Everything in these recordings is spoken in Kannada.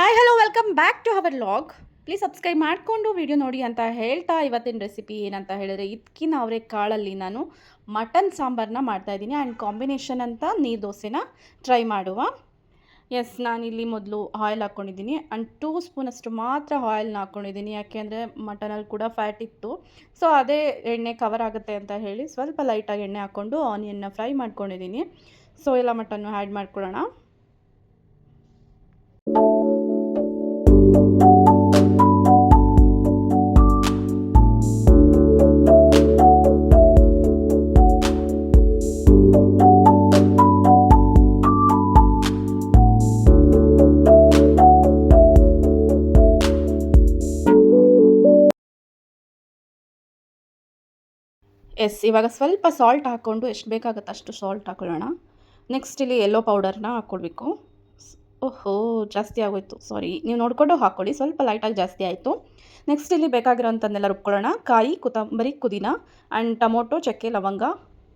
Hi hello welcome back to our log. Please subscribe ಮಾಡಿಕೊಂಡು ವಿಡಿಯೋ ನೋಡಿ ಅಂತ ಹೇಳ್ತಾ ಇವತ್ತಿನ ರೆಸಿಪಿ ಏನಂತ ಹೇಳಿದ್ರೆ ಇದಕ್ಕಿನ ಅವರೇ ಕಾಳಲ್ಲಿ ನಾನು ಮಟನ್ ಸಾಂಬಾರನ್ನ ಮಾಡ್ತಾಯಿದ್ದೀನಿ ಆ್ಯಂಡ್ ಕಾಂಬಿನೇಷನ್ ಅಂತ ನೀರು ದೋಸೆನ ಟ್ರೈ ಮಾಡುವ. ಎಸ್, ನಾನಿಲ್ಲಿ ಮೊದಲು ಆಯಿಲ್ ಹಾಕ್ಕೊಂಡಿದ್ದೀನಿ ಆ್ಯಂಡ್ 2 ಸ್ಪೂನಷ್ಟು ಮಾತ್ರ ಆಯಿಲ್ನ ಹಾಕ್ಕೊಂಡಿದ್ದೀನಿ. ಯಾಕೆಂದರೆ ಮಟನಲ್ಲಿ ಕೂಡ ಫ್ಯಾಟ್ ಇತ್ತು, ಸೊ ಅದೇ ಎಣ್ಣೆ ಕವರ್ ಆಗುತ್ತೆ ಅಂತ ಹೇಳಿ ಸ್ವಲ್ಪ ಲೈಟಾಗಿ ಎಣ್ಣೆ ಹಾಕ್ಕೊಂಡು ಆನಿಯನ್ನ ಫ್ರೈ ಮಾಡ್ಕೊಂಡಿದ್ದೀನಿ. ಸೊ ಎಲ್ಲ ಮಟನ್ನು ಆ್ಯಡ್ ಮಾಡ್ಕೊಳ್ಳೋಣ. ಎಸ್, ಇವಾಗ ಸ್ವಲ್ಪ ಸಾಲ್ಟ್ ಹಾಕ್ಕೊಂಡು ಎಷ್ಟು ಬೇಕಾಗುತ್ತೆ ಅಷ್ಟು ಸಾಲ್ಟ್ ಹಾಕೊಳ್ಳೋಣ. ನೆಕ್ಸ್ಟ್ ಇಲ್ಲಿ ಯೆಲ್ಲೋ ಪೌಡರ್ನ ಹಾಕ್ಕೊಳ್ಬೇಕು. ಓಹೋ, ಜಾಸ್ತಿ ಆಗೋಯ್ತು, ಸಾರಿ, ನೀವು ನೋಡಿಕೊಂಡು ಹಾಕ್ಕೊಳ್ಳಿ. ಸ್ವಲ್ಪ ಲೈಟಾಗಿ ಜಾಸ್ತಿ ಆಯಿತು. ನೆಕ್ಸ್ಟ್ ಇಲ್ಲಿ ಬೇಕಾಗಿರೋಂಥನ್ನೆಲ್ಲ ರುಬ್ಕೊಳ್ಳೋಣ. ಕಾಯಿ, ಕೊತ್ತಂಬರಿ, ಪುದೀನ ಆ್ಯಂಡ್ ಟೊಮೊಟೊ, ಚಕ್ಕೆ, ಲವಂಗ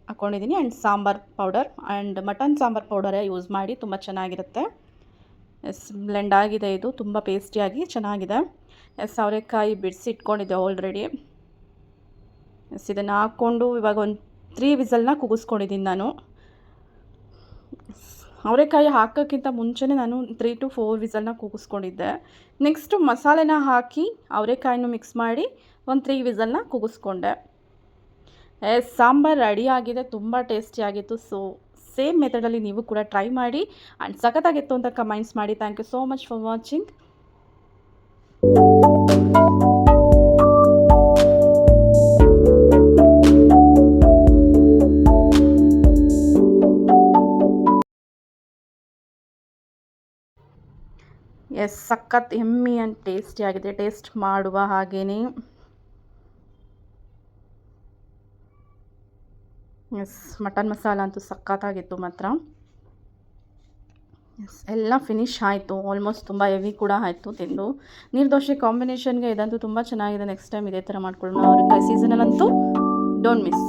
ಹಾಕ್ಕೊಂಡಿದ್ದೀನಿ and sambar powder and mutton sambar ಪೌಡರೇ ಯೂಸ್ ಮಾಡಿ, ತುಂಬ ಚೆನ್ನಾಗಿರುತ್ತೆ. ಎಸ್, ಬ್ಲೆಂಡ್ ಆಗಿದೆ, ಇದು ತುಂಬ ಪೇಸ್ಟಿಯಾಗಿ ಚೆನ್ನಾಗಿದೆ. ಎಸ್, ಅವರೆಕಾಯಿ ಬಿಡಿಸಿ ಇಟ್ಕೊಂಡಿದ್ದೆ ಆಲ್ರೆಡಿ. ಎಸ್, ಇದನ್ನು ಹಾಕ್ಕೊಂಡು ಇವಾಗ ಒಂದು 3 ವಿಸಲ್ನ ಕೂಗಿಸ್ಕೊಂಡಿದ್ದೀನಿ ನಾನು. ಅವರೆಕಾಯಿ ಹಾಕೋಕ್ಕಿಂತ ಮುಂಚೆನೇ ನಾನು 3 to 4 ವಿಸಲ್ನ ಕೂಗಿಸ್ಕೊಂಡಿದ್ದೆ. ನೆಕ್ಸ್ಟು ಮಸಾಲೆನ ಹಾಕಿ ಅವರೆಕಾಯಿನೂ ಮಿಕ್ಸ್ ಮಾಡಿ ಒಂದು 3 ವಿಸಲ್ನ ಕೂಗಿಸ್ಕೊಂಡೆ. ಎಸ್, ಸಾಂಬಾರು ರೆಡಿಯಾಗಿದೆ, ತುಂಬ ಟೇಸ್ಟಿಯಾಗಿತ್ತು. ಸೊ ಸೇಮ್ ಮೆಥಡಲ್ಲಿ ನೀವು ಕೂಡ ಟ್ರೈ ಮಾಡಿ ಆ್ಯಂಡ್ ಸಖತ್ತಾಗಿತ್ತು ಅಂತ ಕಮೆಂಟ್ಸ್ ಮಾಡಿ. Thank you so much for watching. Yes, ಸಖತ್ ಎಮ್ಮಿ ಆ್ಯಂಡ್ ಟೇಸ್ಟಿಯಾಗಿದೆ. ಟೇಸ್ಟ್ ಮಾಡುವ ಹಾಗೆಯೇ. ಎಸ್, ಮಟನ್ ಮಸಾಲ ಅಂತೂ ಸಖತ್ತಾಗಿತ್ತು ಮಾತ್ರ. ಎಸ್, ಎಲ್ಲ ಫಿನಿಶ್ ಆಯಿತು ಆಲ್ಮೋಸ್ಟ್. ತುಂಬ ಹೆವಿ ಕೂಡ ಆಯಿತು ತಿಂದು. ನೀರು ದೋಸೆ ಕಾಂಬಿನೇಷನ್ಗೆ ಇದಂತೂ ತುಂಬ ಚೆನ್ನಾಗಿದೆ. ನೆಕ್ಸ್ಟ್ ಟೈಮ್ ಇದೇ ಥರ ಮಾಡ್ಕೊಳ್ಳೋಣ. ಅವರೆಕಾಯಿ ಸೀಸನಲ್ಲಂತೂ ಡೋಂಟ್ ಮಿಸ್.